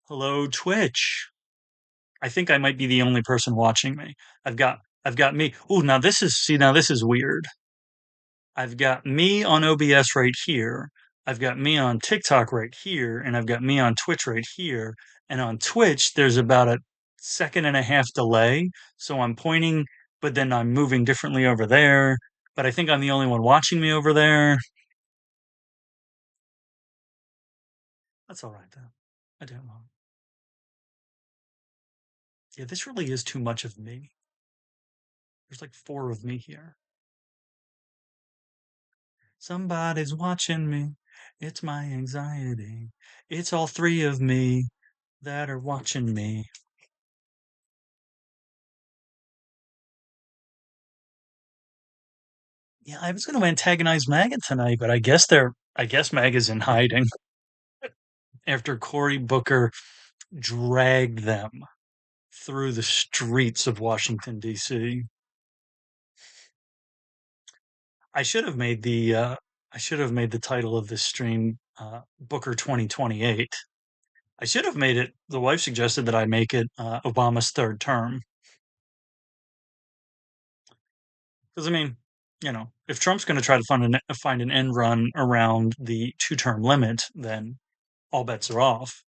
Hello, Twitch. I think I might be the only person watching me. I've got me. Oh, now this is weird. I've got me on OBS right here. I've got me on TikTok right here, and I've got me on Twitch right here. And on Twitch, there's about a second and a half delay. So I'm pointing, but then I'm moving differently over there. But I think I'm the only one watching me over there. That's all right though. I don't know. Yeah, this really is too much of me. There's like four of me here. Somebody's watching me. It's my anxiety. It's all three of me that are watching me. Yeah, I was going to antagonize Maggot tonight, but I guess Mag is in hiding after Cory Booker dragged them through the streets of Washington, D.C. I should have made I should have made the title of this stream Booker 2028. I should have made it. The wife suggested that I make it Obama's third term. Because I mean, if Trump's going to try to find an end run around the two-term limit, then all bets are off.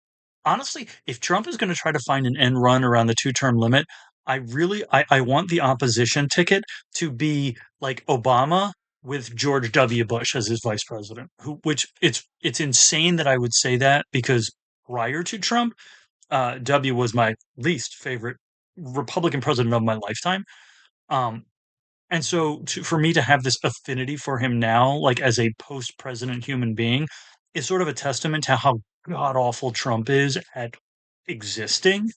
Honestly, if Trump is going to try to find an end run around the two-term limit, I want the opposition ticket to be like Obama with George W. Bush as his vice president. Which it's insane that I would say that because prior to Trump, W was my least favorite Republican president of my lifetime. Um, and so for me to have this affinity for him now, like as a post-president human being, is sort of a testament to how god awful Trump is at existing.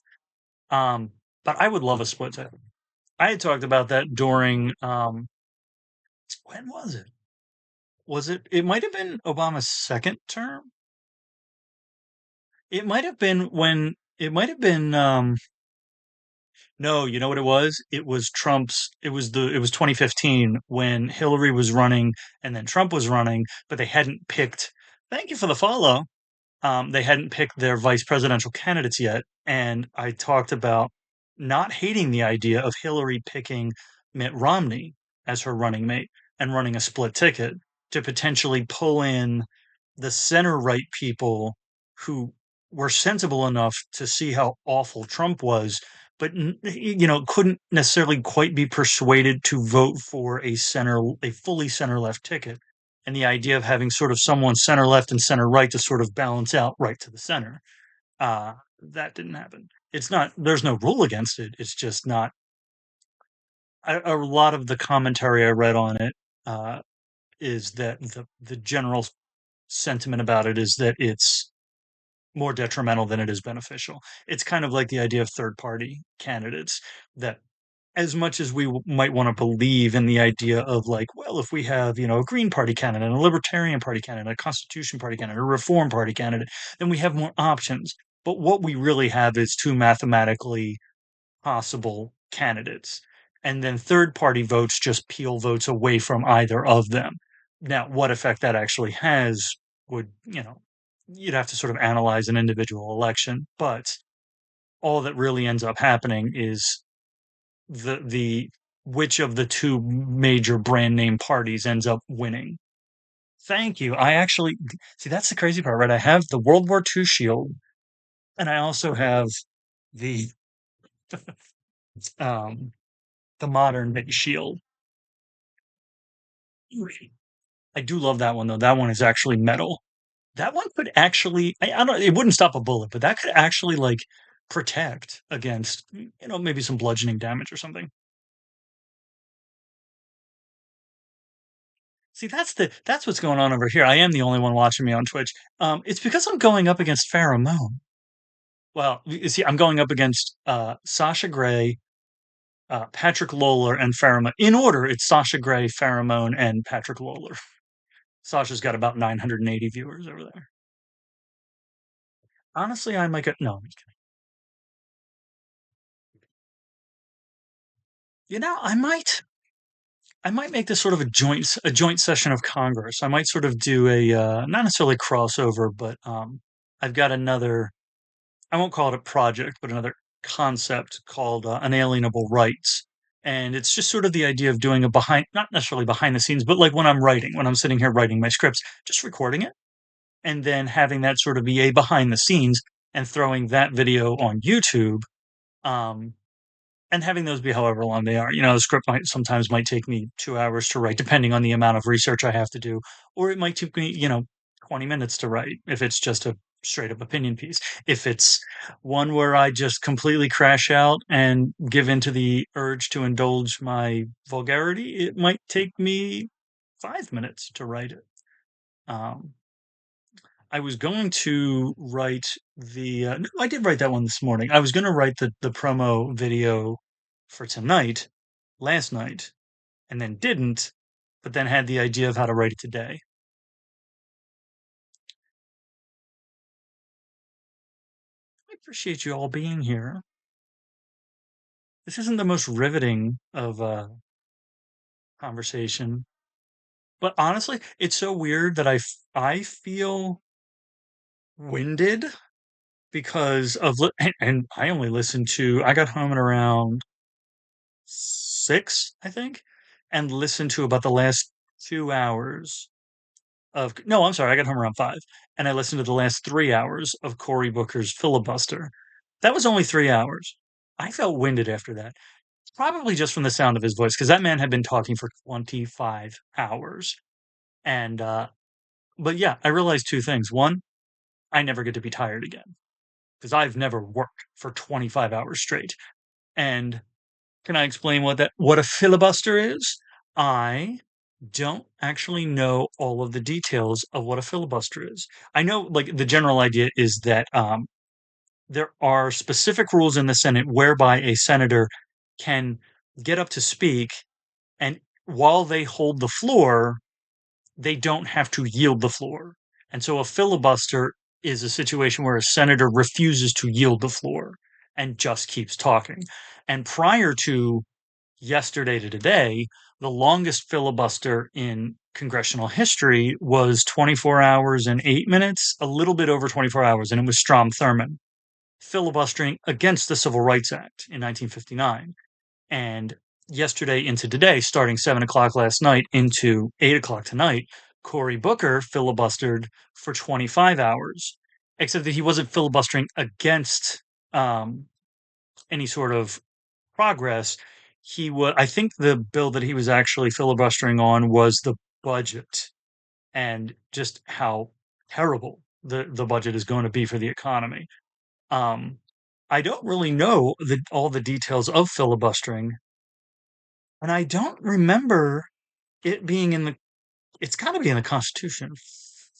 Um, but I would love a split second. I had talked about that during when was it? It might have been Obama's second term. It might have been when it might have been no, you know what it was? It was 2015 when Hillary was running and then Trump was running, but they hadn't picked, thank you for the follow. They hadn't picked their vice presidential candidates yet. And I talked about not hating the idea of Hillary picking Mitt Romney as her running mate and running a split ticket to potentially pull in the center right people who were sensible enough to see how awful Trump was, but couldn't necessarily quite be persuaded to vote for a fully center left ticket. And the idea of having sort of someone center left and center right to sort of balance out right to the center. That didn't happen. It's not, there's no rule against it. It's just not, a lot of the commentary I read on it uh, is that the general sentiment about it is that it's more detrimental than it is beneficial. It's kind of like the idea of third party candidates that as much as might want to believe in the idea of like, well, if we have, a Green Party candidate, a Libertarian Party candidate, a Constitution Party candidate, a Reform Party candidate, then we have more options. But what we really have is two mathematically possible candidates. And then third party votes just peel votes away from either of them. Now, what effect that actually has would, you'd have to sort of analyze an individual election. But all that really ends up happening is the which of the two major brand name parties ends up winning. Thank you. I actually see that's the crazy part, right? I have the World War II shield, and I also have the um the modern day shield. I do love that one though. That one is actually metal. That one could actually I don't it wouldn't stop a bullet, but that could actually like protect against, maybe some bludgeoning damage or something. See, that's what's going on over here. I am the only one watching me on Twitch. It's because I'm going up against Farrah Moon. Well, you see, I'm going up against Sasha Grey, Patrick Lawler, and Farrah Moon. In order, it's Sasha Grey, Farrah Moon, and Patrick Lawler. Sasha's got about 980 viewers over there. Honestly, I might get no. I'm just kidding. I might make this sort of a joint session of Congress. I might sort of do a not necessarily crossover, but I've got another I won't call it a project, but another concept called unalienable rights. And it's just sort of the idea of doing a behind, not necessarily behind the scenes, but like when I'm writing, when I'm sitting here writing my scripts, just recording it and then having that sort of be a behind the scenes and throwing that video on YouTube. Um, and having those be however long they are. You know, the script might sometimes might take me 2 hours to write, depending on the amount of research I have to do, or it might take me, 20 minutes to write if it's just a straight up opinion piece. If it's one where I just completely crash out and give into the urge to indulge my vulgarity, it might take me 5 minutes to write it. Um, I was going to write no, I did write that one this morning. I was gonna write the promo video for tonight, last night, and then didn't, but then had the idea of how to write it today. I appreciate you all being here. This isn't the most riveting of, conversation, but honestly, it's so weird that I feel winded because of li and I only listened to I got home at around 6, I think, and listened to about the last 2 hours of no, I'm sorry, I got home around 5, and I listened to the last 3 hours of Cory Booker's filibuster. That was only 3 hours. I felt winded after that, probably just from the sound of his voice, because that man had been talking for 25 hours, and, but yeah, I realized 2 things. 1, I never get to be tired again, because 'cause I've never worked for 25 hours straight, and can I explain what a filibuster is? I don't actually know all of the details of what a filibuster is. I know, like, the general idea is that, there are specific rules in the Senate whereby a senator can get up to speak, and while they hold the floor, they don't have to yield the floor. And so a filibuster is a situation where a senator refuses to yield the floor and just keeps talking. And prior to yesterday to today, the longest filibuster in congressional history was 24 hours and 8 minutes, a little bit over 24 hours, and it was Strom Thurmond filibustering against the Civil Rights Act in 1959. And yesterday into today, starting 7 o'clock last night into 8 o'clock tonight, Cory Booker filibustered for 25 hours, except that he wasn't filibustering against um, any sort of progress. I think the bill that he was actually filibustering on was the budget and just how terrible the budget is going to be for the economy. Um, I don't really know all the details of filibustering, and I don't remember it being in the. It's got to be in the Constitution.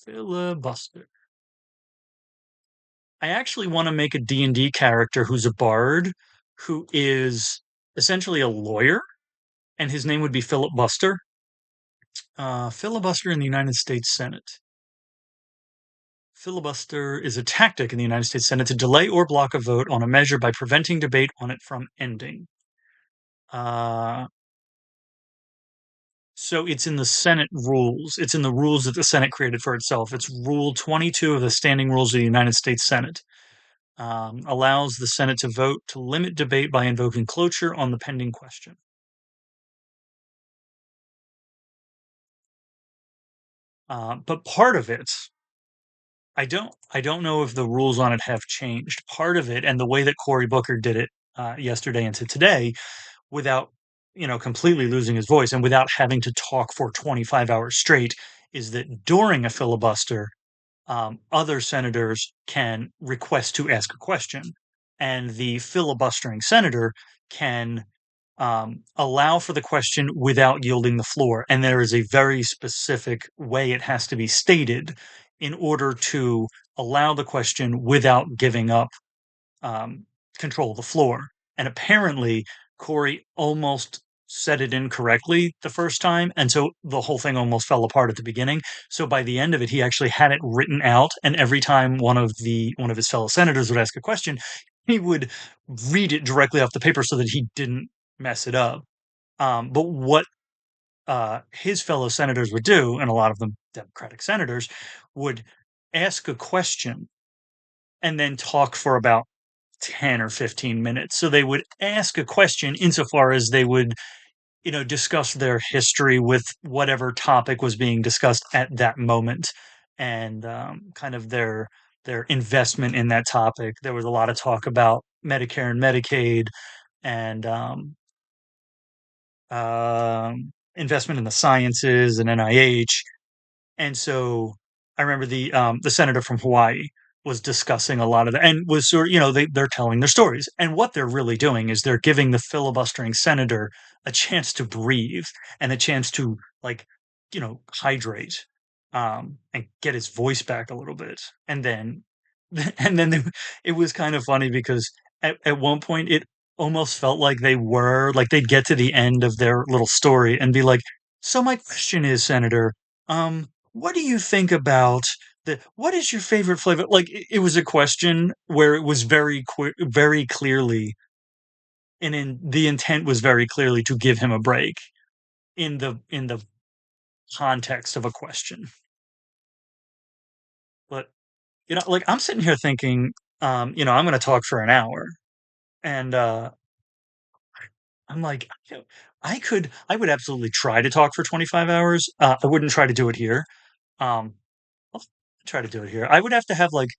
Filibuster. I actually want to make a D&D character who's a bard, who is essentially a lawyer, and his name would be Philip Buster. Filibuster in the United States Senate. Filibuster is a tactic in the United States Senate to delay or block a vote on a measure by preventing debate on it from ending. Uh, so it's in the Senate rules. It's in the rules that the Senate created for itself. It's Rule 22 of the Standing Rules of the United States Senate. Allows the Senate to vote to limit debate by invoking cloture on the pending question. But part of it, I don't know if the rules on it have changed. Part of it, and the way that Cory Booker did it yesterday into today, without completely losing his voice and without having to talk for 25 hours straight, is that during a filibuster, other senators can request to ask a question, and the filibustering senator can allow for the question without yielding the floor. And there is a very specific way it has to be stated in order to allow the question without giving up um, control of the floor. And apparently, Corey almost said it incorrectly the first time, and so the whole thing almost fell apart at the beginning. So by the end of it, he actually had it written out, and every time one of his fellow senators would ask a question, he would read it directly off the paper so that he didn't mess it up. But what his fellow senators would do, and a lot of them Democratic senators, would ask a question and then talk for about 10 or 15 minutes. So they would ask a question insofar as they would, discuss their history with whatever topic was being discussed at that moment, and kind of their investment in that topic. There was a lot of talk about Medicare and Medicaid, and investment in the sciences and NIH. And so I remember the senator from Hawaii was discussing a lot of that, and was sort they're telling their stories. And what they're really doing is they're giving the filibustering senator a chance to breathe and a chance to, like, hydrate, and get his voice back a little bit. And then and then it was kind of funny because at one point it almost felt like they were like they'd get to the end of their little story and be like, "So my question is, Senator, what do you think about what is your favorite flavor?" Like, it was a question where it was very clearly, and in the intent was very clearly to give him a break in the context of a question. But, like, I'm sitting here thinking, I'm gonna talk for an hour, and, I'm like, I would absolutely try to talk for 25 hours. I wouldn't try to do it here. Um, I'll try to do it here. I would have to have, like,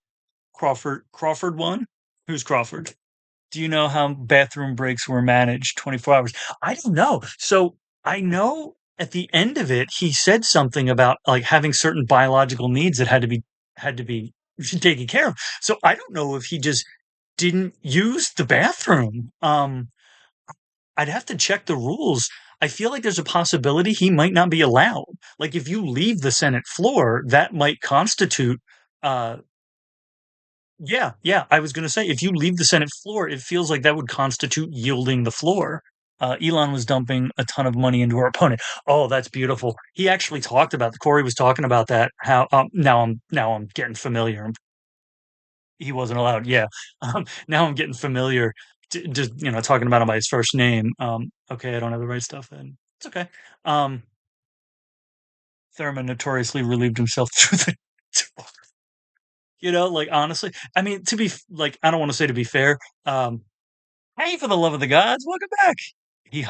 Crawford won? Who's Crawford? Do you know how bathroom breaks were managed 24 hours? I don't know. So, I know at the end of it, he said something about, like, having certain biological needs that had to be taken care of. So, I don't know if he just didn't use the bathroom. I'd have to check the rules. I feel like there's a possibility he might not be allowed. Like, if you leave the Senate floor, that might constitute, uh yeah, yeah, I was gonna say, if you leave the Senate floor, it feels like that would constitute yielding the floor. Elon was dumping a ton of money into our opponent. Oh, that's beautiful. He actually talked about Corey was talking about that, how, now I'm getting familiar. He wasn't allowed, yeah. Now I'm getting familiar, just, talking about him by his first name. Okay, I don't have the right stuff then. It's okay. Um, Thurman notoriously relieved himself through the like, honestly, I mean, like, I don't wanna say to be fair, um, "Hey, for the love of the gods, welcome back." He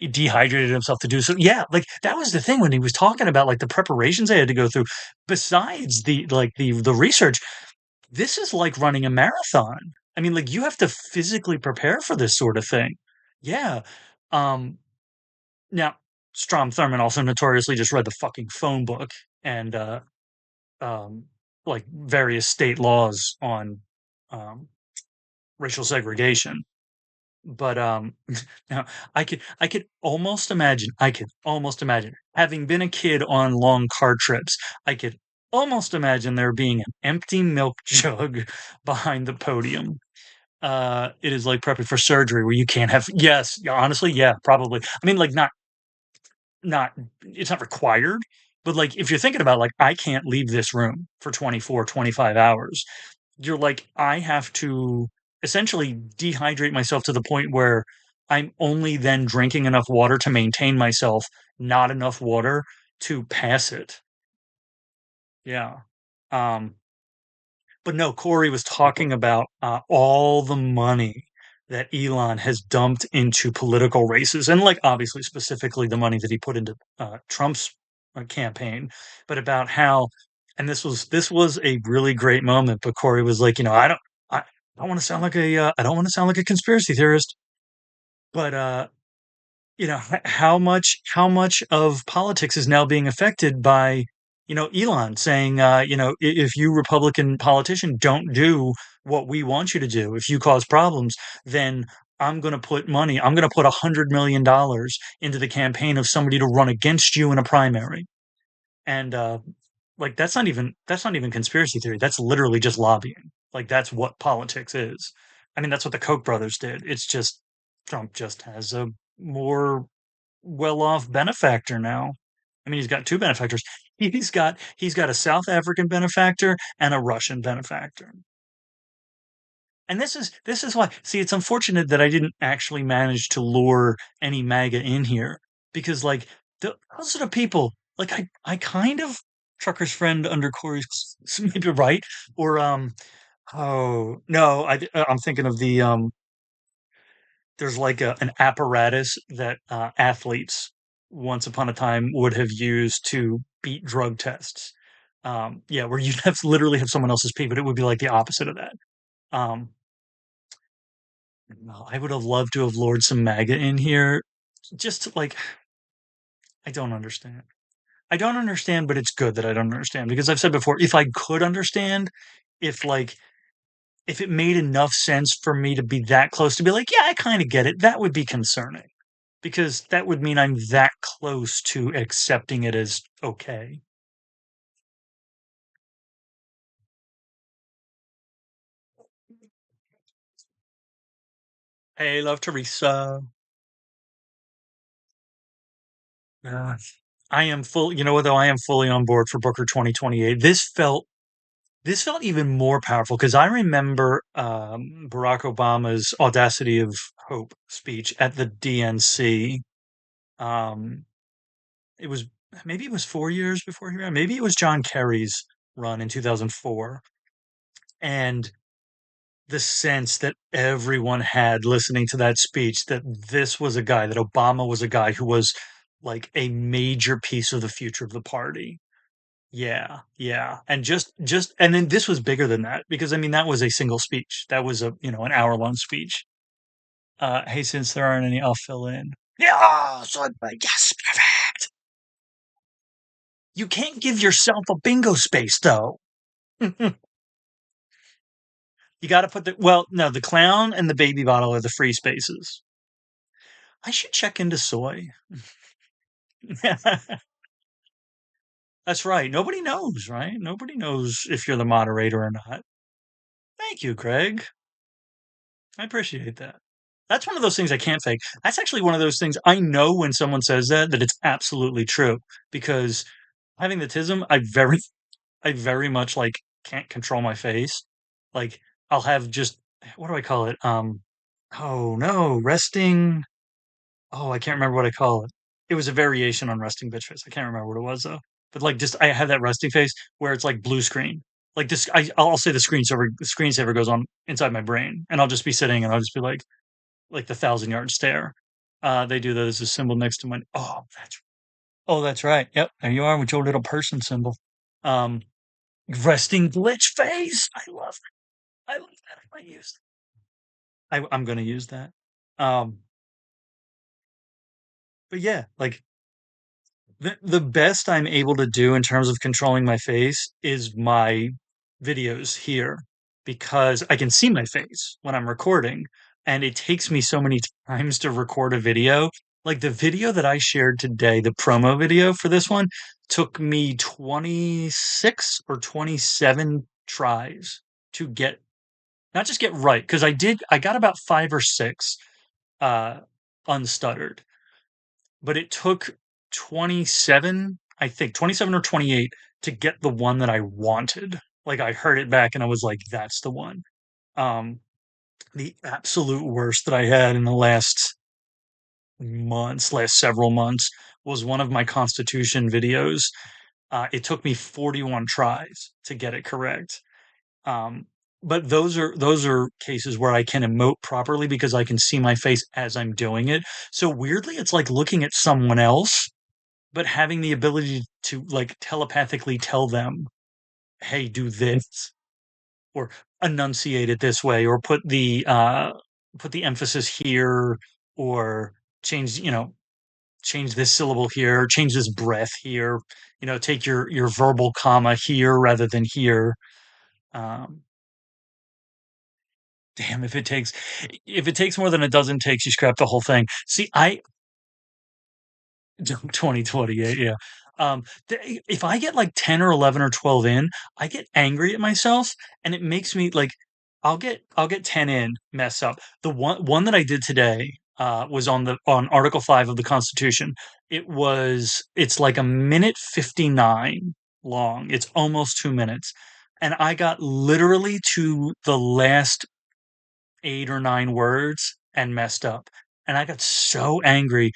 dehydrated himself to do so. Yeah, like, that was the thing when he was talking about, like, the preparations they had to go through. Besides the research, this is like running a marathon. I mean, like, you have to physically prepare for this sort of thing. Yeah. Um, Now, Strom Thurmond also notoriously just read the fucking phone book and, um, like, various state laws on, um, racial segregation. But, now I could almost imagine, having been a kid on long car trips, I could almost imagine there being an empty milk jug behind the podium. It is like prepping for surgery where you can't have, yes, yeah, honestly, yeah, probably. I mean, like, not it's not required, but, like, if you're thinking about, like, I can't leave this room for 24, 25 hours. You're like, I have to essentially dehydrate myself to the point where I'm only then drinking enough water to maintain myself, not enough water to pass it. Yeah. Um, but no, Corey was talking about, all the money that Elon has dumped into political races, and, like, obviously, specifically the money that he put into, Trump's, campaign, but about how, and this was a really great moment, but Corey was like, I don't wanna sound like I don't wanna sound like a conspiracy theorist, but, how much of politics is now being affected by, Elon saying, if you Republican politician don't do what we want you to do, if you cause problems, then I'm gonna put $100 million into the campaign of somebody to run against you in a primary." And, like, that's not even conspiracy theory. That's literally just lobbying. Like, that's what politics is. I mean, that's what the Koch brothers did. It's just Trump just has a more well-off benefactor now. I mean, he's got 2 benefactors. He's got a South African benefactor and a Russian benefactor. And this is why, see, it's unfortunate that I didn't actually manage to lure any MAGA in here, because, like, those are the people, like, I kind of, Trucker's friend under Corey's maybe right, or, Oh, no, I'm thinking of there's like an apparatus that athletes once upon a time would have used to beat drug tests. Yeah, where you'd have to literally have someone else's pee, but it would be like the opposite of that. Um, no, I would have loved to have lured some MAGA in here. Just to, like, I don't understand. I don't understand, but it's good that I don't understand because I've said before, if I could understand, if like if it made enough sense for me to be that close to be like, yeah, I kind of get it, that would be concerning because that would mean I'm that close to accepting it as okay. Hey, love Teresa. Uh, I am full. You know what though? I am fully on board for Booker 2028. This felt even more powerful because I remember Barack Obama's Audacity of Hope speech at the DNC. Um, it was maybe it was 4 years before he ran. Maybe it was John Kerry's run in 2004, and the sense that everyone had listening to that speech that this was a guy, that Obama was a guy who was like a major piece of the future of the party. Yeah, yeah. And and then this was bigger than that because I mean that was a single speech. That was an hour long speech. Hey, since there aren't any, I'll fill in. Yeah, so yes, perfect. You can't give yourself a bingo space though. You got to put no, the clown and the baby bottle are the free spaces. I should check into soy. That's right. Nobody knows, right? Nobody knows if you're the moderator or not. Thank you, Greg. I appreciate that. That's one of those things I can't fake. That's actually one of those things I know when someone says that it's absolutely true because having the tism, I very much like can't control my face. Like I'll have just what do I call it? Oh no, resting. Oh, I can't remember what I call it. It was a variation on resting bitch face. I can't remember what it was though. But like just I have that resting face where it's like blue screen. Like this I'll say the screensaver goes on inside my brain and I'll just be sitting and I'll just be like the 1,000 yard stare. They do that as a symbol next to my that's right. Yep, there you are with your little person symbol. Um resting glitch face. I love that. I love that. I might use I'm gonna use that. Um but yeah, like the best I'm able to do in terms of controlling my face is my videos here because I can see my face when I'm recording, and it takes me so many times to record a video. Like the video that I shared today, the promo video for this one, took me 26 or 27 tries to get not just get right, because I got about 5 or 6 uh unstuttered, but it took 27, I think 27 or 28 to get the one that I wanted. Like I heard it back and I was like, that's the one. Um, the absolute worst that I had in the last several months was one of my Constitution videos. It took me 41 tries to get it correct. Um, but those are cases where I can emote properly because I can see my face as I'm doing it. So weirdly, it's like looking at someone else but having the ability to like telepathically tell them, "Hey, do this," or enunciate it this way, or put the emphasis here, or change change this syllable here, change this breath here. Take your verbal comma here rather than here. Um, damn, if it takes more than a dozen takes, you scrap the whole thing. See, 2028, yeah. If I get like 10 or 11 or 12 in, I get angry at myself and it makes me like I'll get 10 in, mess up. The one that I did today was on Article 5 of the Constitution. It's like a minute 59 long. It's almost 2 minutes. And I got literally to the last 8 or 9 words and messed up. And I got so angry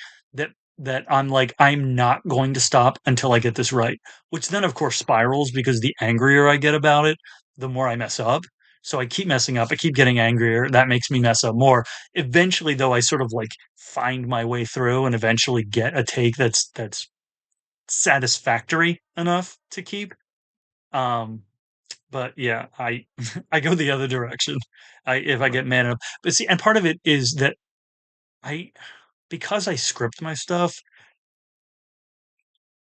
that I'm like, I'm not going to stop until I get this right. Which then of course spirals because the angrier I get about it, the more I mess up. So I keep messing up. I keep getting angrier. That makes me mess up more. Eventually, though, I sort of like find my way through and eventually get a take that's satisfactory enough to keep. Um, but yeah, I I go the other direction. I if I get mad enough. But see, and part of it is that I because I script my stuff,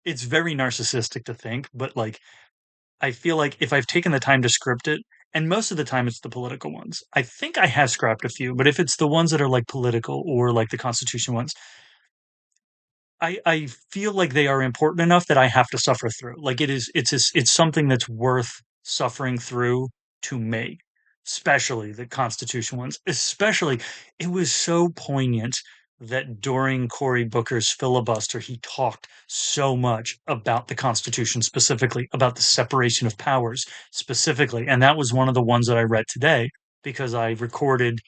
it's very narcissistic to think, but like I feel like if I've taken the time to script it, and most of the time it's the political ones. I think I have scrapped a few, but if it's the ones that are like political or like the Constitution ones, I feel like they are important enough that I have to suffer through. Like it's something that's worth suffering through to make, especially the Constitution ones. Especially, it was so poignant that during Cory Booker's filibuster, he talked so much about the Constitution specifically, about the separation of powers specifically, and that was one of the ones that I read today because I recorded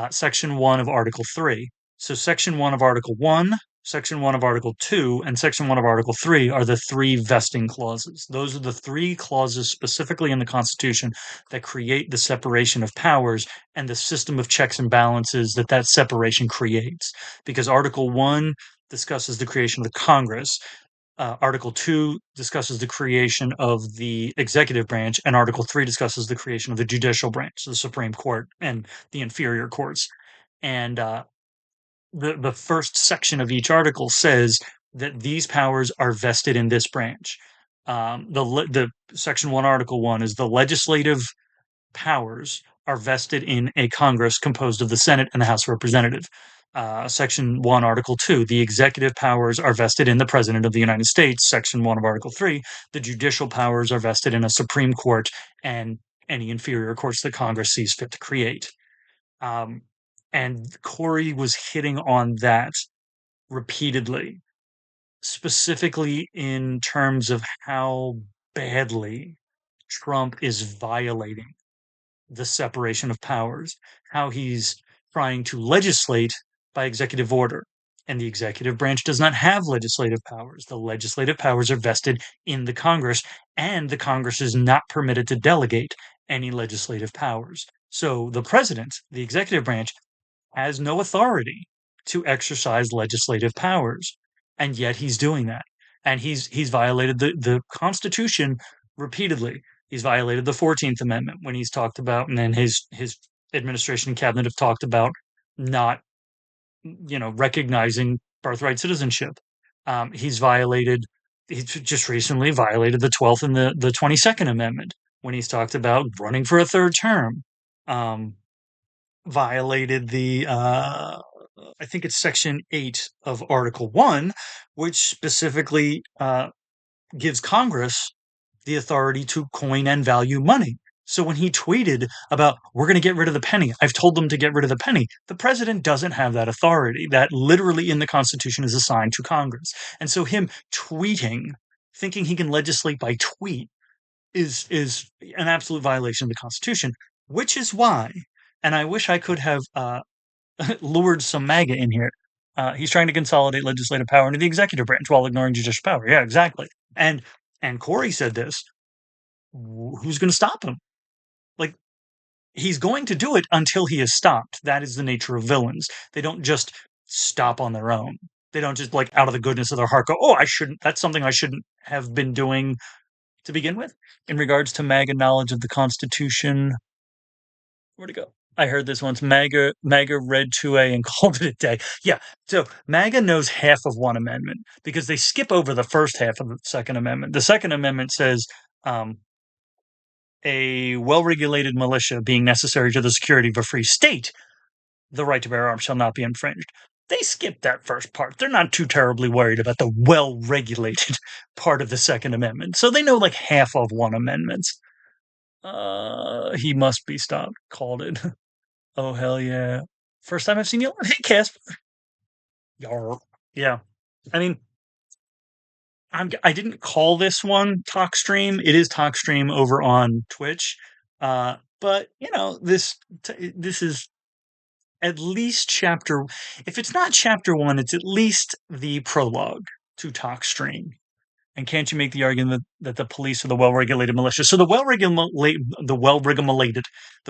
Section One of Article Three. So, Section One of Article One, Section 1 of Article 2 and Section 1 of Article 3 are the three vesting clauses. Those are the three clauses specifically in the Constitution that create the separation of powers and the system of checks and balances that that separation creates. Because Article 1 discusses the creation of the Congress, Article 2 discusses the creation of the executive branch, and Article 3 discusses the creation of the judicial branch, the Supreme Court, and the inferior courts. And the first section of each article says that these powers are vested in this branch. The section one, article one is the legislative powers are vested in a Congress composed of the Senate and the House of Representatives. Section 1, Article 2, the executive powers are vested in the President of the United States. Section 1 of Article 3, the judicial powers are vested in a Supreme Court and any inferior courts that Congress sees fit to create. Um, and Corey was hitting on that repeatedly, specifically in terms of how badly Trump is violating the separation of powers, how he's trying to legislate by executive order. And the executive branch does not have legislative powers. The legislative powers are vested in the Congress, and the Congress is not permitted to delegate any legislative powers. So the president, the executive branch, has no authority to exercise legislative powers, and yet he's doing that. And he's violated the Constitution repeatedly. He's violated the 14th Amendment when he's talked about, and then his administration and cabinet have talked about not, recognizing birthright citizenship. He's violated. He's just recently violated the 12th and the 22nd Amendment when he's talked about running for a third term. Um, Violated the I think it's section 8 of article 1, which specifically gives Congress the authority to coin and value money. So when he tweeted about we're going to get rid of the penny, I've told them to get rid of the penny. The president doesn't have that authority. That literally in the Constitution is assigned to Congress. And so him tweeting, thinking he can legislate by tweet, is an absolute violation of the Constitution, which is why, and I wish I could have lured some MAGA in here. He's trying to consolidate legislative power into the executive branch while ignoring judicial power. Yeah, exactly. And Corey said this. Who's going to stop him? Like he's going to do it until he is stopped. That is the nature of villains. They don't just stop on their own. They don't just like out of the goodness of their heart go, "Oh, I shouldn't. That's something I shouldn't have been doing to begin with." In regards to MAGA knowledge of the Constitution, where'd it go? I heard this once. MAGA read 2A and called it a day. Yeah. So MAGA knows half of one amendment because they skip over the first half of the Second Amendment. The Second Amendment says um, a well regulated militia being necessary to the security of a free state, the right to bear arms shall not be infringed. They skip that first part. They're not too terribly worried about the well regulated part of the Second Amendment. So they know like half of one amendment. He must be stopped. Called it. Oh hell yeah! First time I've seen you. Hey Casper. Yarr. Yeah. I mean, I didn't call this one Tockstream. It is Tockstream over on Twitch. But this is at least chapter. If it's not chapter one, it's at least the prologue to Tockstream. And can't you make the argument that the police are the well-regulated militia? So the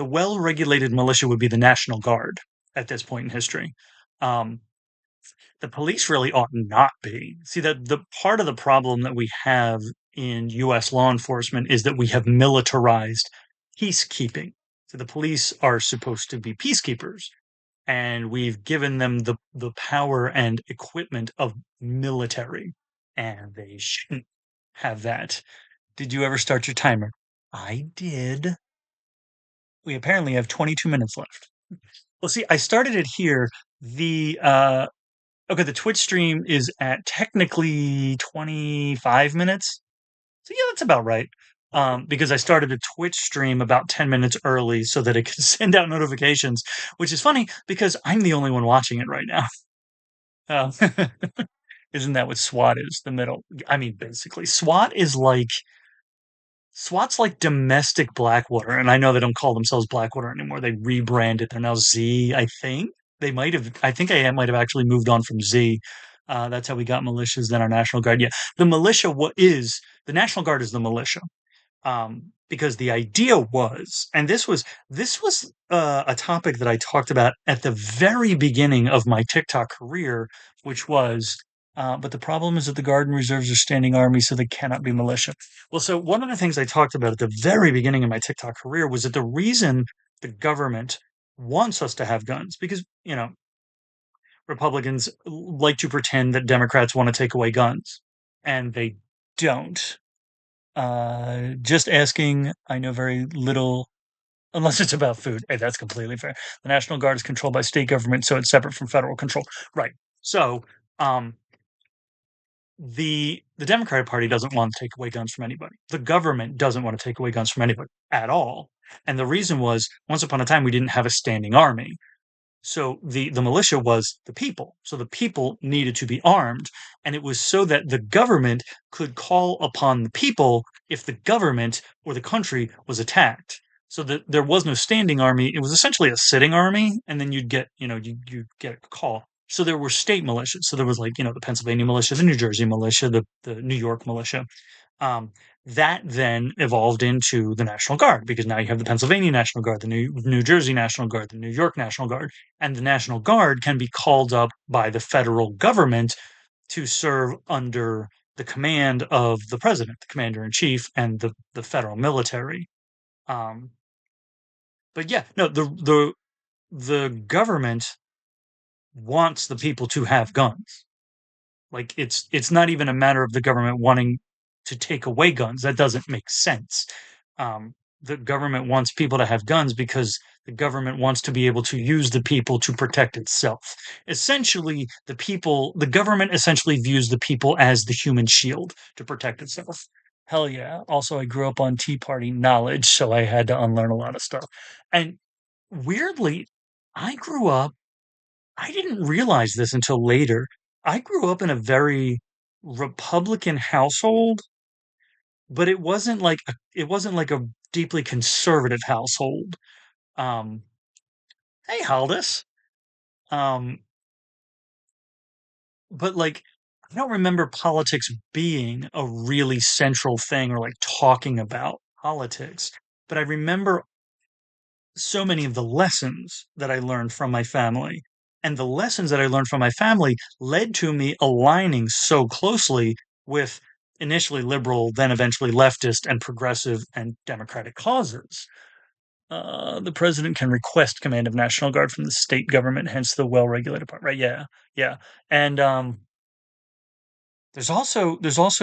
well-regulated militia would be the National Guard at this point in history. Um, the police really ought not be. See, that the part of the problem that we have in U.S. law enforcement is that we have militarized peacekeeping. So the police are supposed to be peacekeepers, and we've given them the power and equipment of military, and they shouldn't have that. Did you ever start your timer? I did. We apparently have 22 minutes left. Well, see, I started it here. The Okay, the Twitch stream is at technically 25 minutes. So yeah, that's about right. Because I started a Twitch stream about 10 minutes early so that it could send out notifications, which is funny because I'm the only one watching it right now. Uh, isn't that what SWAT is? The middle. I mean, basically, SWAT's like domestic Blackwater, and I know they don't call themselves Blackwater anymore. They rebranded. They're now Z, I think. They might have. I think I might have actually moved on from Z. That's how we got militias, then our National Guard. Yeah, the militia. What is the National Guard? Is the militia? Because the idea was, and this was a topic that I talked about at the very beginning of my TikTok career, which was, but the problem is that the Guard and Reserves are standing army, so they cannot be militia. Well, so one of the things I talked about at the very beginning of my TikTok career was that the reason the government wants us to have guns, because Republicans like to pretend that Democrats want to take away guns, and they don't. Just asking. I know very little, unless it's about food. Hey, that's completely fair. The National Guard is controlled by state government, so it's separate from federal control. Right. So, um, the Democratic Party doesn't want to take away guns from anybody. The government doesn't want to take away guns from anybody at all. And the reason was, once upon a time, we didn't have a standing army. So the militia was the people. So the people needed to be armed, and it was so that the government could call upon the people if the government or the country was attacked. So that there was no standing army. It was essentially a sitting army, and then you'd get a call. So there were state militias. So there was like, the Pennsylvania militia, the New Jersey militia, the New York militia. Um, that then evolved into the National Guard because now you have the Pennsylvania National Guard, the New Jersey National Guard, the New York National Guard, and the National Guard can be called up by the federal government to serve under the command of the president, the commander in chief, and the federal military. Um, but yeah, no, the government wants the people to have guns. Like it's not even a matter of the government wanting to take away guns. That doesn't make sense. The government wants people to have guns because the government wants to be able to use the people to protect itself. Essentially, the government essentially views the people as the human shield to protect itself. Hell yeah. Also, I grew up on Tea Party knowledge, so I had to unlearn a lot of stuff. And weirdly, I grew up I didn't realize this until later. I grew up in a very Republican household, but it wasn't like a deeply conservative household. Um, hey, Haldus. Um, but like I don't remember politics being a really central thing or like talking about politics. But I remember so many of the lessons that I learned from my family. And the lessons that I learned from my family led to me aligning so closely with initially liberal, then eventually leftist and progressive and democratic causes. The president can request command of National Guard from the state government, hence the well-regulated part, right? Yeah, yeah. And there's also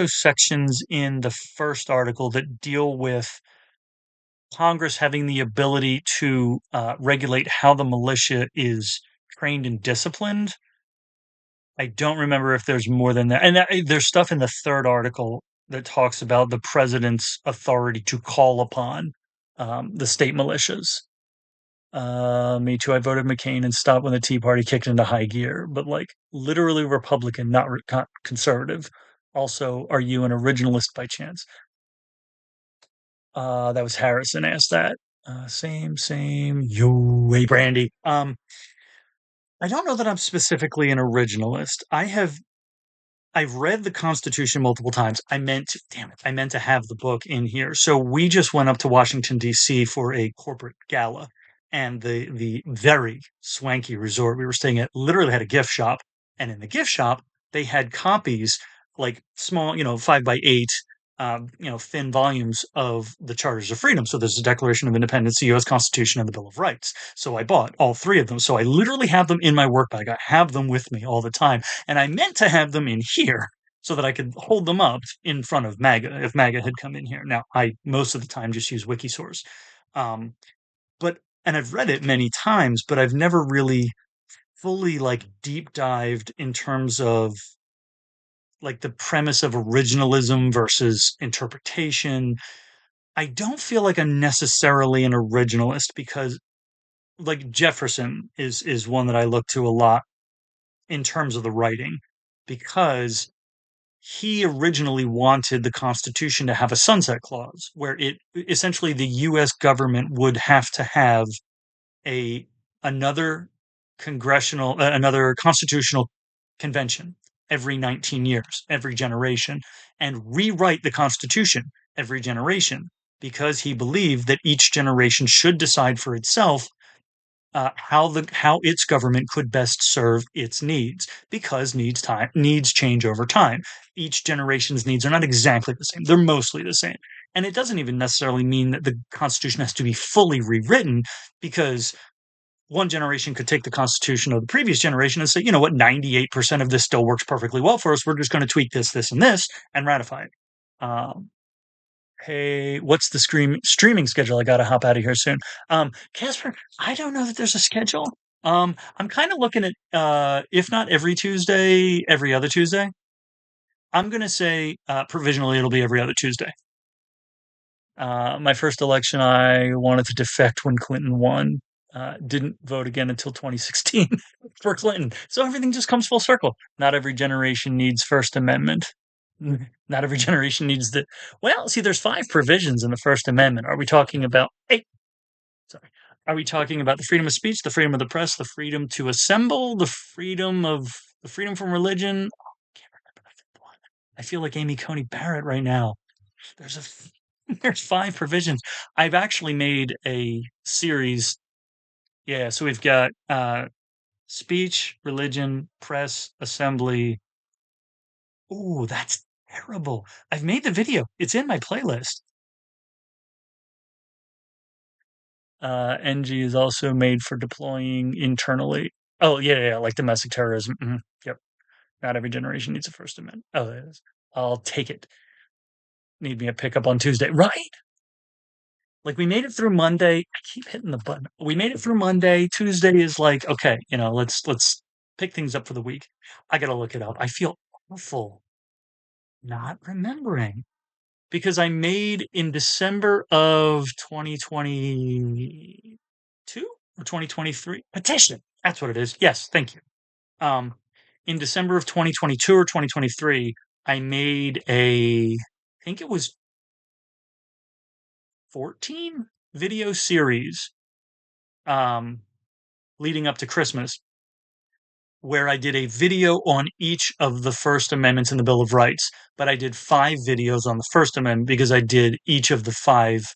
sections in the first article that deal with Congress having the ability to regulate how the militia is trained and disciplined. I don't remember if there's more than that. And there's stuff in the third article that talks about the president's authority to call upon the state militias. Me too. I voted McCain and stopped when the Tea Party kicked into high gear, but like literally Republican, not conservative. Also, are you an originalist by chance? That was Harrison asked that. Same. Yo, hey, Brandy. I don't know that I'm specifically an originalist. I have I've read the Constitution multiple times. I meant to, damn it, I meant to have the book in here. So we just went up to Washington, D.C. for a corporate gala, and the very swanky resort we were staying at literally had a gift shop. And in the gift shop, they had copies, like small, 5 by 8, thin volumes of the Charters of Freedom. So there's the Declaration of Independence, the U.S. Constitution, and the Bill of Rights. So I bought all three of them. So I literally have them in my work bag. I have them with me all the time. And I meant to have them in here so that I could hold them up in front of MAGA if MAGA had come in here. Now, I most of the time just use Wikisource. Um, and I've read it many times, but I've never really fully like deep dived in terms of like the premise of originalism versus interpretation. I don't feel like I'm necessarily an originalist because like Jefferson is one that I look to a lot in terms of the writing because he originally wanted the Constitution to have a sunset clause where it essentially the US government would have to have a another another constitutional convention every 19 years, every generation, and rewrite the Constitution every generation because he believed that each generation should decide for itself how its government could best serve its needs because needs change over time. Each generation's needs are not exactly the same; they're mostly the same, and it doesn't even necessarily mean that the Constitution has to be fully rewritten because one generation could take the Constitution of the previous generation and say, you know what, 98% of this still works perfectly well for us. We're just going to tweak this, this, and this, and ratify it. Um, Hey, what's the streaming schedule? I gotta hop out of here soon. Casper, I don't know that there's a schedule. I'm kind of looking at if not every Tuesday, every other Tuesday. I'm gonna say provisionally it'll be every other Tuesday. My first election, I wanted to defect when Clinton won. Didn't vote again until 2016 for Clinton. So everything just comes full circle. Not every generation needs First Amendment. Not every generation needs the. Well, see, there's 5 provisions in the First Amendment. Are we talking about? Hey, sorry. Are we talking about the freedom of speech, the freedom of the press, the freedom to assemble, the freedom from religion? Oh, I can't remember the fifth one. I feel like Amy Coney Barrett right now. There's there's 5 provisions. I've actually made a series. Yeah, so we've got speech, religion, press, assembly. Ooh, that's terrible. I've made the video. It's in my playlist. NG is also made for deploying internally. Oh, yeah, yeah, like domestic terrorism. Yep. Not every generation needs a First Amendment. Oh, it is. I'll take it. Need me a pickup on Tuesday. Right? Like we made it through Monday. I keep hitting the button. We made it through Monday. Tuesday is like, okay, let's pick things up for the week. I gotta look it up. I feel awful not remembering because I made in December of 2022 or 2023 petition. That's what it is. Yes, thank you. Um, in December of 2022 or 2023, I made I think it was 14 video series um, leading up to Christmas where I did a video on each of the First Amendments in the Bill of Rights, but I did 5 videos on the First Amendment because I did each of the 5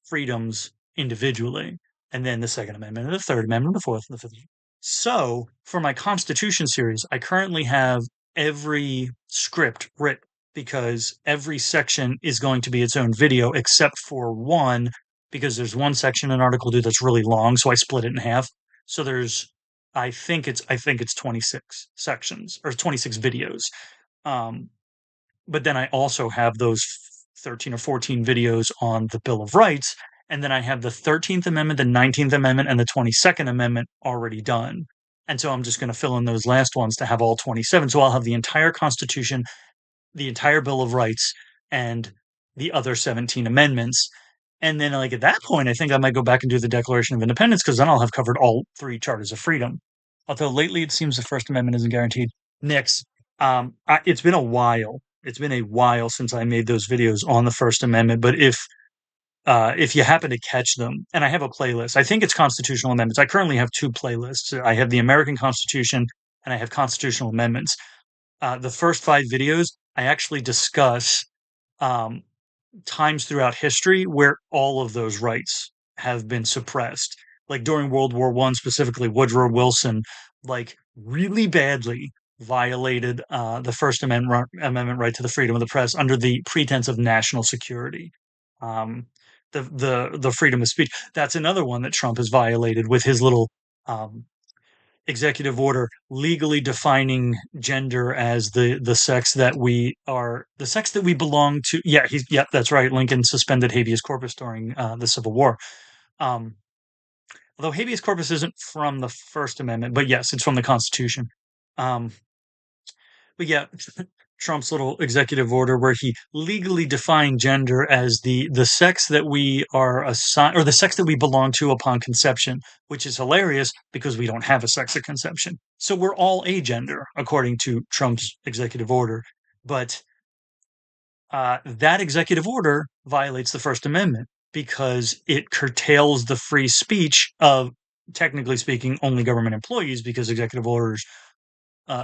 freedoms individually, and then the Second Amendment, and the Third Amendment, the Fourth, and the Fifth. So for my Constitution series, I currently have every script written because every section is going to be its own video, except for one, because there's one section in Article 2 that's really long, so I split it in half. So there's I think it's 26 sections or 26 videos. Um, but then I also have those 13 or 14 videos on the Bill of Rights, and then I have the 13th Amendment, the 19th Amendment, and the 22nd Amendment already done. And so I'm just going to fill in those last ones to have all 27. So I'll have the entire Constitution, the entire Bill of Rights, and the other 17 amendments. And then, like at that point, I think I might go back and do the Declaration of Independence because then I'll have covered all 3 charters of freedom. Although lately it seems the First Amendment isn't guaranteed. Next, it's been a while. It's been a while since I made those videos on the First Amendment. But if you happen to catch them, and I have a playlist, I think it's constitutional amendments. I currently have 2 playlists. I have the American Constitution and I have constitutional amendments. The first 5 videos, I actually discuss, um, times throughout history where all of those rights have been suppressed. Like during World War One, specifically, Woodrow Wilson, like really badly violated the Amendment right to the freedom of the press under the pretense of national security. Um, the freedom of speech. That's another one that Trump has violated with his little um, executive order legally defining gender as the sex that we belong to. Yeah, that's right. Lincoln suspended habeas corpus during the Civil War. Um, although habeas corpus isn't from the First Amendment, but yes, it's from the Constitution. Um, but yeah, Trump's little executive order where he legally defined gender as the sex that we are assigned or the sex that we belong to upon conception, which is hilarious because we don't have a sex at conception. So we're all agender according to Trump's executive order. But that executive order violates the First Amendment because it curtails the free speech of, technically speaking, only government employees because executive orders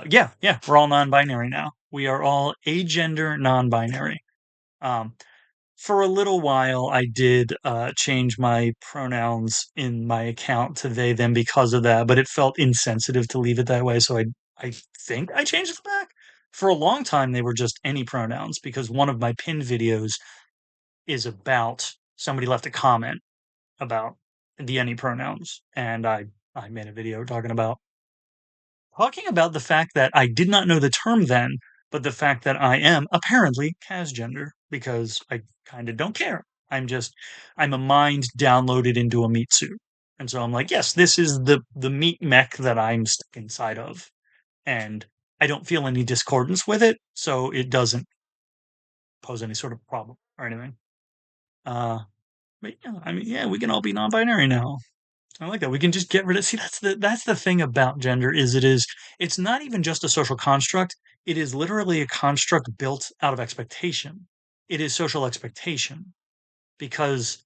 yeah, we're all non-binary now. We are all agender non-binary. Um, for a little while, I did change my pronouns in my account to they them because of that, but it felt insensitive to leave it that way, so I think I changed it back. For a long time, they were just any pronouns because one of my pinned videos is about somebody left a comment about the any pronouns, and I made a video talking about the fact that I did not know the term then, but the fact that I am apparently casgender because I kind of don't care. I'm a mind downloaded into a meat suit. And so I'm like, yes, this is the meat mech that I'm stuck inside of. And I don't feel any discordance with it, so it doesn't pose any sort of problem or anything. Uh but yeah, I mean, yeah, we can all be non-binary now. I like that. We can just get rid of see that's the thing about gender is it's not even just a social construct. It is literally a construct built out of expectation. It is social expectation because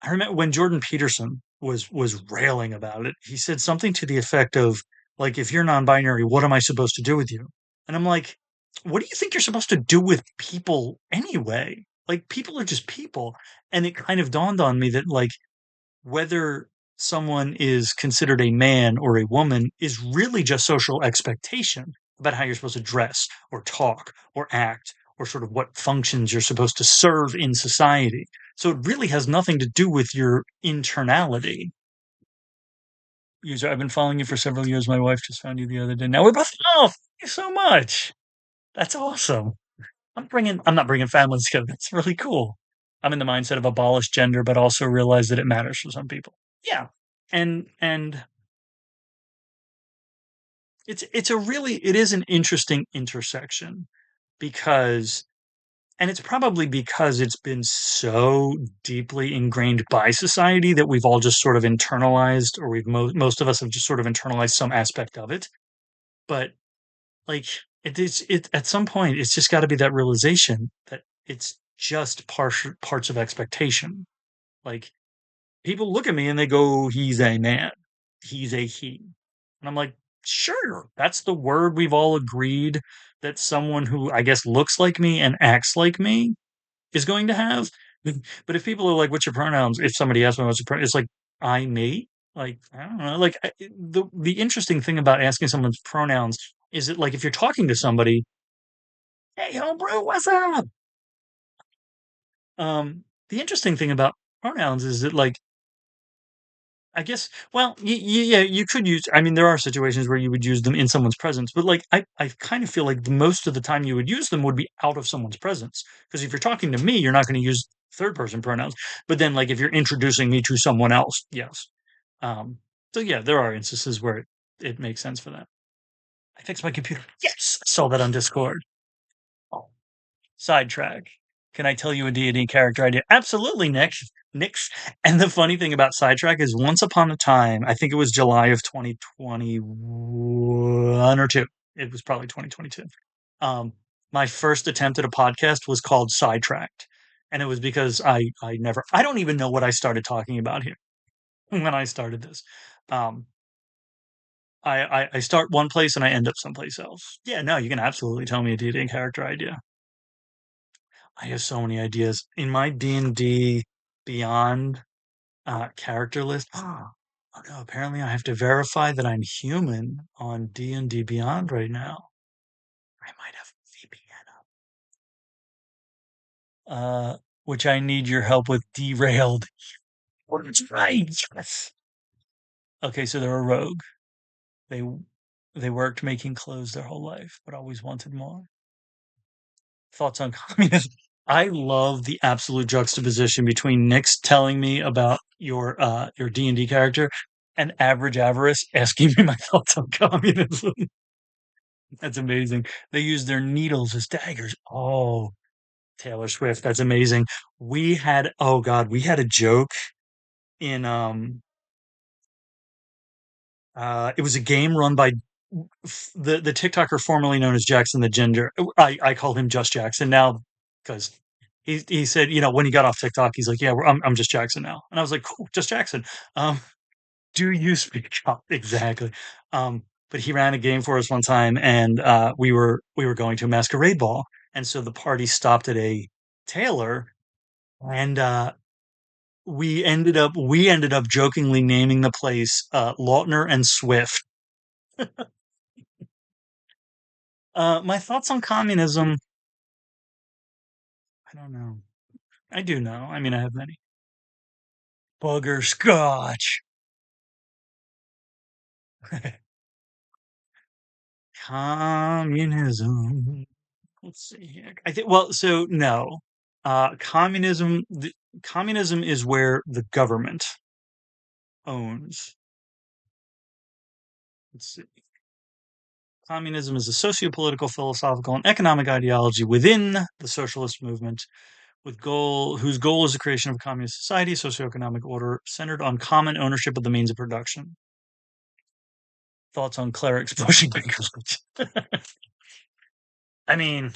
I remember when Jordan Peterson was railing about it, he said something to the effect of like if you're non-binary, what am I supposed to do with you? And I'm like, what do you think you're supposed to do with people anyway? Like people are just people. And it kind of dawned on me that like whether someone is considered a man or a woman is really just social expectation about how you're supposed to dress or talk or act or sort of what functions you're supposed to serve in society. So it really has nothing to do with your internality. User, I've been following you for several years. My wife just found you the other day. Now we're both. Oh, thank you so much. That's awesome. I'm not bringing families together. That's really cool. I'm in the mindset of abolish gender, but also realize that it matters for some people. Yeah. And it is an interesting intersection because and it's probably because it's been so deeply ingrained by society that we've all just sort of internalized or most of us have just sort of internalized some aspect of it. But like it at some point it's just got to be that realization that it's just parts of expectation. Like people look at me and they go, "He's a man. He's a he." And I'm like, "Sure, that's the word we've all agreed that someone who I guess looks like me and acts like me is going to have." But if people are like, "What's your pronouns?" If somebody asks me what's your pronoun, it's like, "I, me." Like, I don't know. Like the interesting thing about asking someone's pronouns is that like if you're talking to somebody, "Hey, homebrew, what's up?" The interesting thing about pronouns is that like I guess, well, yeah, you could use I mean, there are situations where you would use them in someone's presence, but, like, I kind of feel like the most of the time you would use them would be out of someone's presence. Because if you're talking to me, you're not gonna use third person pronouns, but then, like, if you're introducing me to someone else, yes. Um, so, yeah, there are instances where it makes sense for that. I fixed my computer. Yes! I saw that on Discord. Oh. Sidetrack. Can I tell you a D&D character idea? Absolutely, Nick. Nick's. And the funny thing about Sidetrack is once upon a time, I think it was July of 2021 or 2. It was probably 2022. Um, my first attempt at a podcast was called Sidetracked. And it was because I don't even know what I started talking about here when I started this. Um, I start one place and I end up someplace else. Yeah, no, you can absolutely tell me a D&D character idea. I have so many ideas in my D&D Beyond character list. Oh no, apparently I have to verify that I'm human on D&D Beyond right now. I might have VPN up. Which I need your help with derailed. That's right. Yes. Okay, so they're a rogue. They they worked making clothes their whole life, but always wanted more. Thoughts on communism? I love the absolute juxtaposition between Nick's telling me about your D&D character and average avarice asking me my thoughts on communism. That's amazing. They use their needles as daggers. Oh, Taylor Swift, that's amazing. Oh God, we had a joke in it was a game run by the TikToker formerly known as Jackson the Ginger. I call him just Jackson now because he said, when he got off TikTok, he's like, yeah, I'm just Jackson now, and I was like, cool, just Jackson. Um, do you speak up exactly? But he ran a game for us one time, and we were going to a masquerade ball, and so the party stopped at a tailor, and we ended up jokingly naming the place Lautner and Swift. My thoughts on communism. I don't know. I do know. I mean, I have many. Buggerscotch. Communism. Let's see here. I think, well, so no. Communism is where the government owns. Let's see. Communism is a socio-political, philosophical, and economic ideology within the socialist movement whose goal is the creation of a communist society, socioeconomic order centered on common ownership of the means of production. Thoughts on clerics pushing bankers? I mean,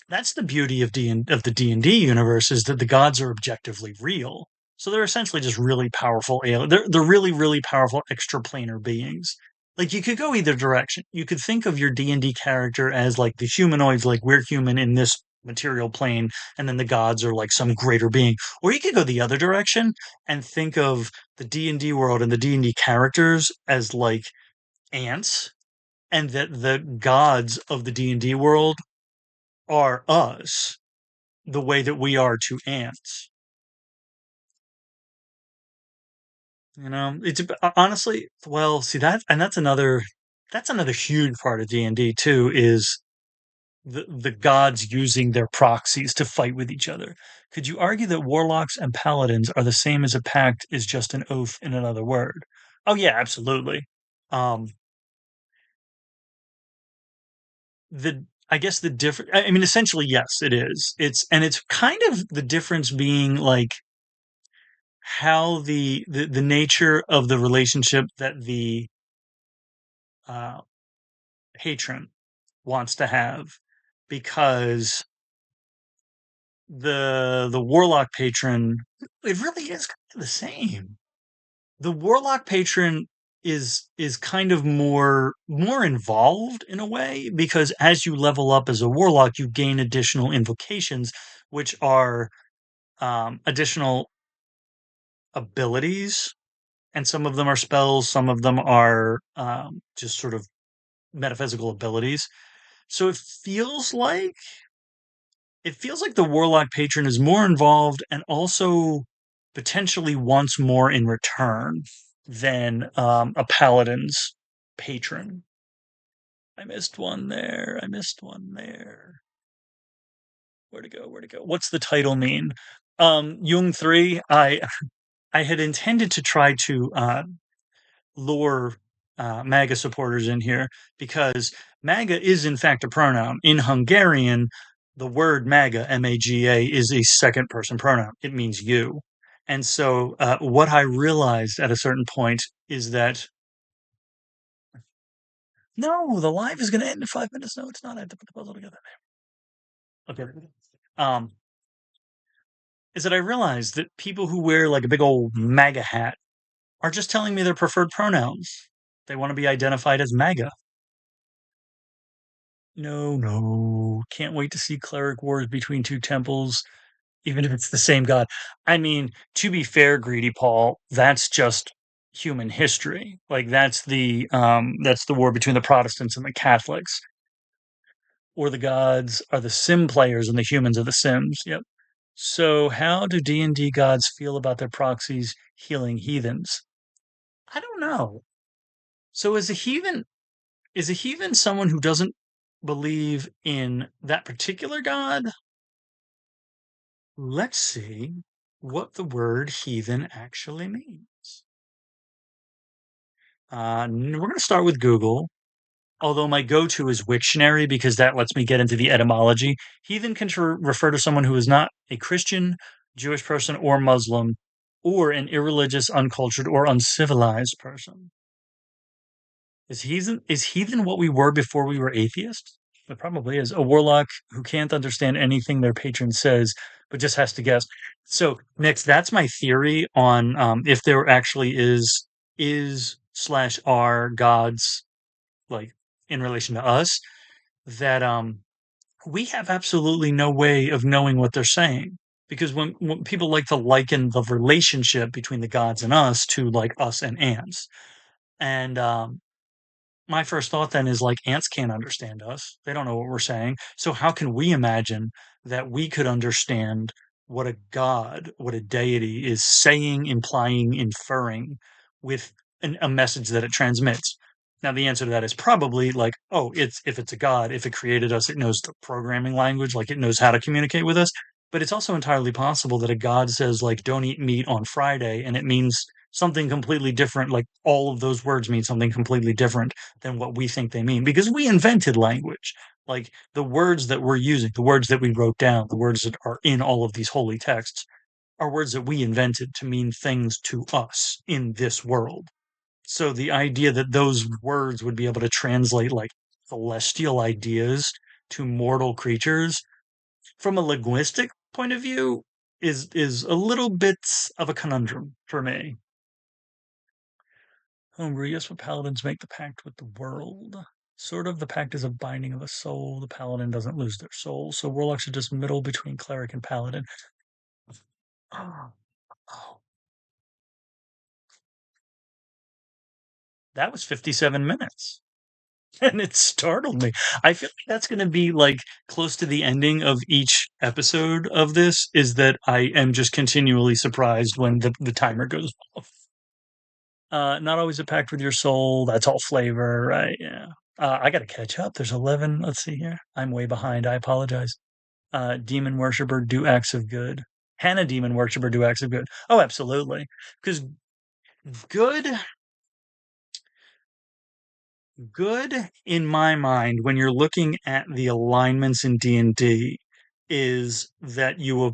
that's the beauty of the D&D universe is that the gods are objectively real. So they're essentially just really powerful they're really really powerful extraplanar beings. Like you could go either direction. You could think of your D&D character as like the humanoids like we're human in this material plane and then the gods are like some greater being. Or you could go the other direction and think of the D&D world and the D&D characters as like ants and that the gods of the D&D world are us the way that we are to ants. It's honestly, well, see that, and that's another huge part of D&D too is the gods using their proxies to fight with each other. Could you argue that warlocks and paladins are the same as a pact is just an oath in another word? Oh yeah, absolutely. Um, the I guess the different. I mean, essentially, yes, it is. It's kind of the difference being like how the nature of the relationship that the uh, patron wants to have, because the warlock patron, it really is kind of the same. The warlock patron is kind of more involved in a way because as you level up as a warlock, you gain additional invocations, which are additional abilities, and some of them are spells, some of them are just sort of metaphysical abilities. So it feels like the warlock patron is more involved and also potentially wants more in return than a paladin's patron. I missed one there. I missed one there. Where to go? Where to go? What's the title mean? Jung 3. I had intended to try to lure MAGA supporters in here because MAGA is in fact a pronoun. In Hungarian, the word MAGA, MAGA, is a second person pronoun. It means you. And so what I realized at a certain point is that no, the live is going to end in 5 minutes. No, it's not. I have to put the puzzle together. Okay. Um, is that I realized that people who wear like a big old MAGA hat are just telling me their preferred pronouns. They want to be identified as MAGA. No, no. Can't wait to see cleric wars between two temples, even if it's the same god. I mean, to be fair, Greedy Paul, that's just human history. Like that's the war between the Protestants and the Catholics. Or the gods are the sim players and the humans are the sims. Yep. So how do D&D gods feel about their proxies healing heathens? I don't know. So is a heathen someone who doesn't believe in that particular god? Let's see what the word heathen actually means. We're going to start with Google, although my go-to is Wiktionary because that lets me get into the etymology. Heathen can refer to someone who is not a Christian, Jewish person, or Muslim, or an irreligious, uncultured, or uncivilized person. Is heathen what we were before we were atheists? It probably is. A warlock who can't understand anything their patron says, but just has to guess. So, next, that's my theory on if there actually is slash are gods like in relation to us, that we have absolutely no way of knowing what they're saying. Because when people like to liken the relationship between the gods and us to like us and ants. And my first thought then is like ants can't understand us. They don't know what we're saying. So how can we imagine that we could understand what a god, what a deity is saying, implying, inferring with a message that it transmits? Now the answer to that is probably like, oh, it's if it's a god, if it created us, it knows the programming language, like it knows how to communicate with us. But it's also entirely possible that a god says like, don't eat meat on Friday, and it means something completely different. Like all of those words mean something completely different than what we think they mean because we invented language. Like the words that we're using, the words that we wrote down, the words that are in all of these holy texts are words that we invented to mean things to us in this world. So the idea that those words would be able to translate like celestial ideas to mortal creatures from a linguistic point of view is a little bit of a conundrum for me. Homebrew, yes, but paladins make the pact with the world. Sort of, the pact is a binding of a soul. The paladin doesn't lose their soul, so warlocks are just middle between cleric and paladin. Oh, that was 57 minutes. And it startled me. I feel like that's going to be like close to the ending of each episode of this, is that I am just continually surprised when the timer goes off. Not always a pact with your soul. That's all flavor, right? Yeah. I got to catch up. There's 11. Let's see here. I'm way behind. I apologize. Demon worshiper do acts of good. Hannah demon worshiper do acts of good. Oh, absolutely. Because good, good in my mind, when you're looking at the alignments in D&D, is that you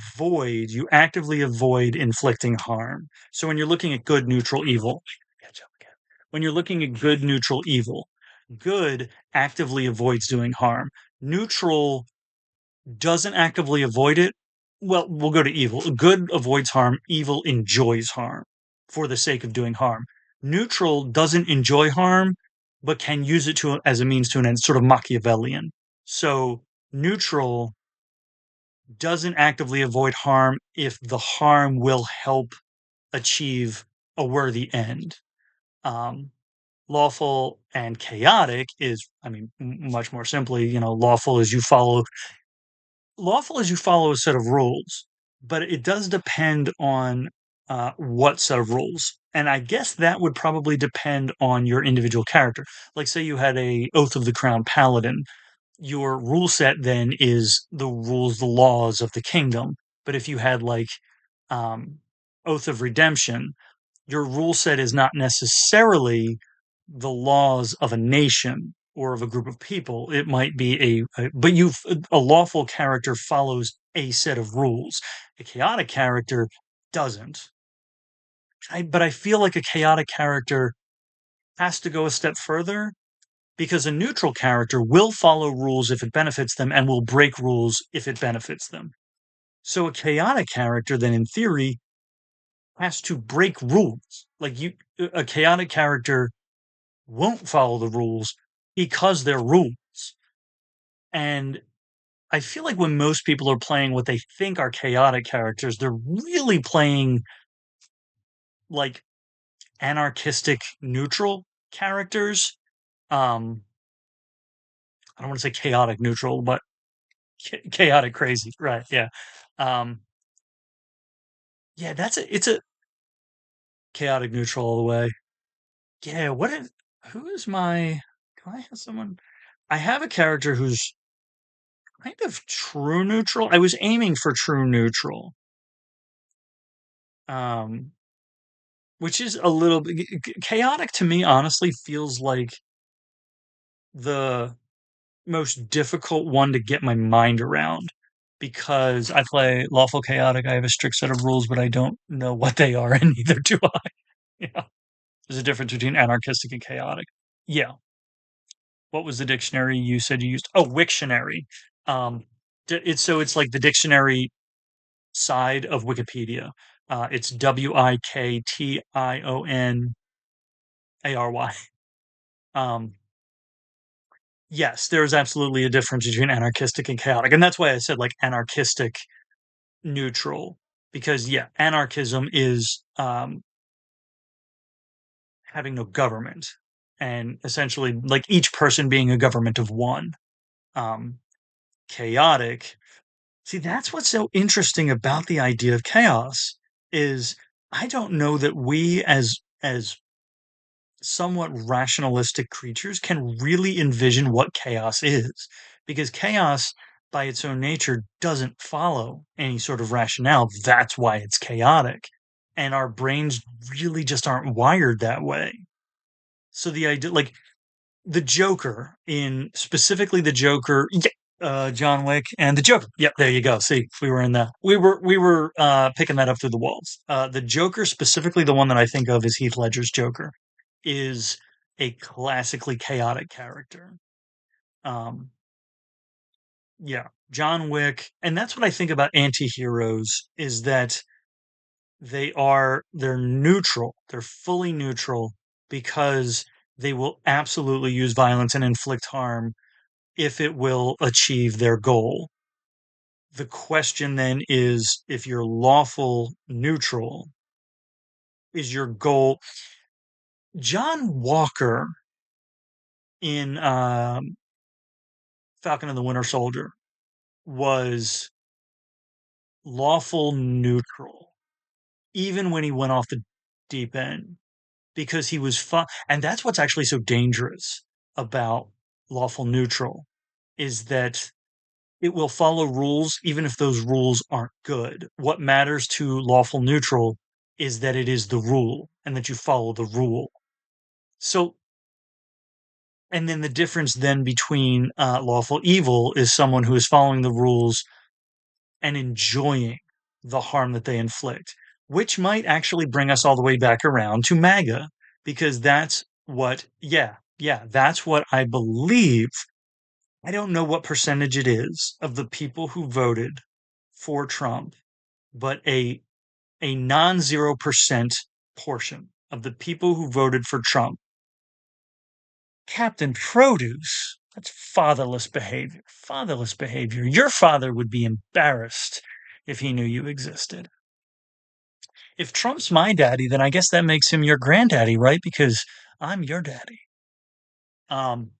actively avoid inflicting harm. So when you're looking at good, neutral, evil, catch up again. When you're looking at good, neutral, evil, good actively avoids doing harm. Neutral doesn't actively avoid it. Well, we'll go to evil. Good avoids harm, evil enjoys harm for the sake of doing harm. Neutral doesn't enjoy harm, but can use it to as a means to an end, sort of Machiavellian. So neutral doesn't actively avoid harm if the harm will help achieve a worthy end. Um, Lawful and chaotic is, I mean, much more simply, lawful is you follow a set of rules, but it does depend on what set of rules. And I guess that would probably depend on your individual character. Like, say you had a Oath of the Crown Paladin, your rule set then is the rules, the laws of the kingdom. But if you had like um, Oath of Redemption, your rule set is not necessarily the laws of a nation or of a group of people. It might be but a lawful character follows a set of rules. A chaotic character doesn't. But I feel like a chaotic character has to go a step further because a neutral character will follow rules if it benefits them and will break rules if it benefits them. So a chaotic character then in theory has to break rules. A chaotic character won't follow the rules because they're rules. And I feel like when most people are playing what they think are chaotic characters, they're really playing like anarchistic neutral characters. Um, I don't want to say chaotic neutral, but chaotic crazy. Right. Yeah. Um, yeah, it's a chaotic neutral all the way. Yeah. Who is my, do I have someone? I have a character who's kind of true neutral. I was aiming for true neutral. Um, which is a little bit chaotic to me, honestly, feels like the most difficult one to get my mind around because I play lawful chaotic. I have a strict set of rules, but I don't know what they are, and neither do I. Yeah. There's a difference between anarchistic and chaotic. Yeah. What was the dictionary you said you used? Oh, Wiktionary. Um, it's like the dictionary side of Wikipedia. It's Wiktionary. Um, yes, there is absolutely a difference between anarchistic and chaotic, and that's why I said like anarchistic neutral because yeah, anarchism is having no government and essentially like each person being a government of one. Um, chaotic. See, that's what's so interesting about the idea of chaos is I don't know that we as somewhat rationalistic creatures can really envision what chaos is because chaos by its own nature doesn't follow any sort of rationale. That's why it's chaotic. And our brains really just aren't wired that way. So the idea, like the Joker in specifically the Joker, yeah, John Wick and the Joker. Yep, there you go. See, we were in that. We were picking that up through the walls. The Joker, specifically the one that I think of is Heath Ledger's Joker, is a classically chaotic character. Um, yeah, John Wick, and that's what I think about anti-heroes is that they're neutral. They're fully neutral because they will absolutely use violence and inflict harm if it will achieve their goal. The question then is if you're lawful neutral, is your goal. John Walker in Falcon and the Winter Soldier was lawful neutral, even when he went off the deep end, because he was fun. And that's what's actually so dangerous about lawful neutral is that it will follow rules even if those rules aren't good. What matters to lawful neutral is that it is the rule and that you follow the rule. So, and then the difference then between lawful evil is someone who is following the rules and enjoying the harm that they inflict, which might actually bring us all the way back around to MAGA, because that's what, yeah, that's what I believe. I don't know what percentage it is of the people who voted for Trump, but a non-0% portion of the people who voted for Trump. Captain Produce, that's fatherless behavior. Fatherless behavior. Your father would be embarrassed if he knew you existed. If Trump's my daddy, then I guess that makes him your granddaddy, right? Because I'm your daddy. Um,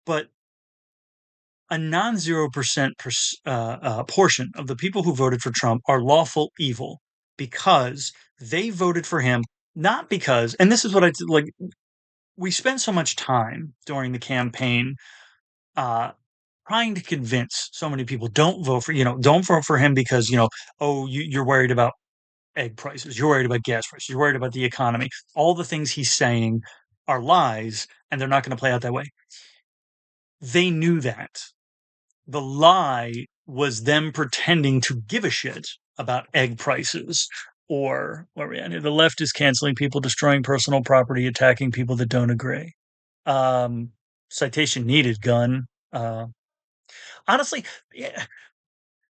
but a non-0% portion of the people who voted for Trump are lawful evil because they voted for him, not because, and this is what like, we spent so much time during the campaign uh, trying to convince so many people don't vote for him because, oh, you're worried about egg prices, you're worried about gas prices, you're worried about the economy. All the things he's saying are lies and they're not going to play out that way. They knew that. The lie was them pretending to give a shit about egg prices or where we at here. The left is canceling people, destroying personal property, attacking people that don't agree. Um, citation needed, gun. Honestly, yeah,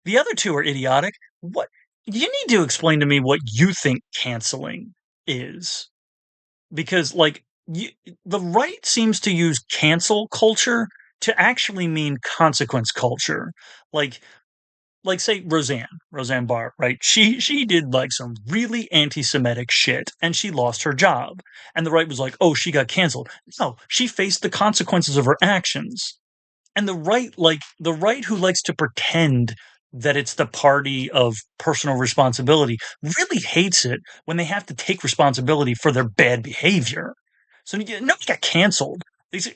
the other two are idiotic. What you need to explain to me what you think canceling is, because like you, the right seems to use cancel culture to actually mean consequence culture. Like say Roseanne Barr, right? She did like some really anti-Semitic shit and she lost her job. And the right was like, oh, she got canceled. No, she faced the consequences of her actions. And the right who likes to pretend that it's the party of personal responsibility really hates it when they have to take responsibility for their bad behavior. So nobody got canceled.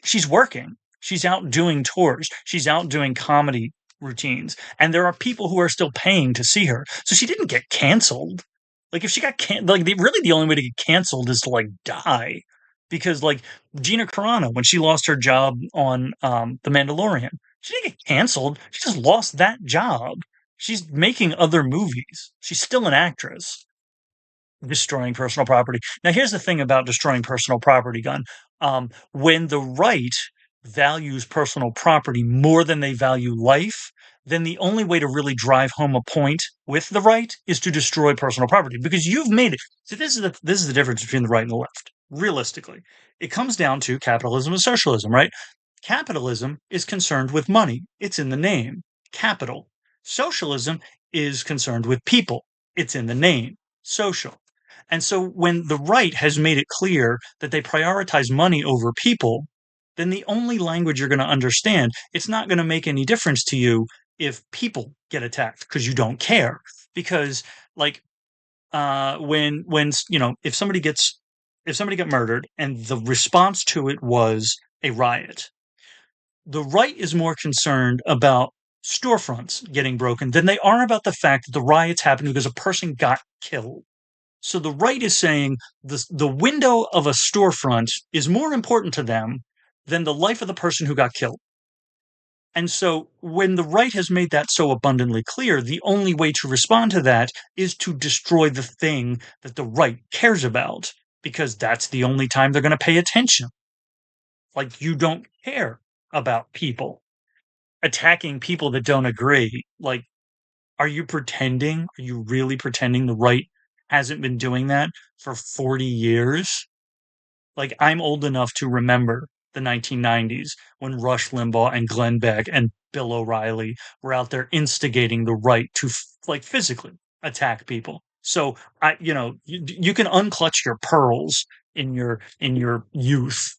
She's working. She's out doing tours. She's out doing comedy routines. And there are people who are still paying to see her. So she didn't get canceled. Like if she got like really the only way to get canceled is to like die. Because like Gina Carano, when she lost her job on The Mandalorian, she didn't get canceled. She just lost that job. She's making other movies. She's still an actress. Destroying personal property. Now, here's the thing about destroying personal property, Gun. When the right values personal property more than they value life, then the only way to really drive home a point with the right is to destroy personal property because you've made it. So this is the difference between the right and the left. Realistically, it comes down to capitalism and socialism, right? Capitalism is concerned with money. It's in the name. Capital. Socialism is concerned with people. It's in the name. Social. And so when the right has made it clear that they prioritize money over people, then the only language you're going to understand, it's not going to make any difference to you if people get attacked because you don't care. Because like when if somebody got murdered and the response to it was a riot, the right is more concerned about storefronts getting broken than they are about the fact that the riots happened because a person got killed. So the right is saying the window of a storefront is more important to them than the life of the person who got killed. And so when the right has made that so abundantly clear, the only way to respond to that is to destroy the thing that the right cares about, because that's the only time they're going to pay attention. Like you don't care about people. Attacking people that don't agree. Like, are you pretending? Are you really pretending the right hasn't been doing that for 40 years? Like, I'm old enough to remember the 1990s when Rush Limbaugh and Glenn Beck and Bill O'Reilly were out there instigating the right to like physically attack people. So you can unclutch your pearls in your youth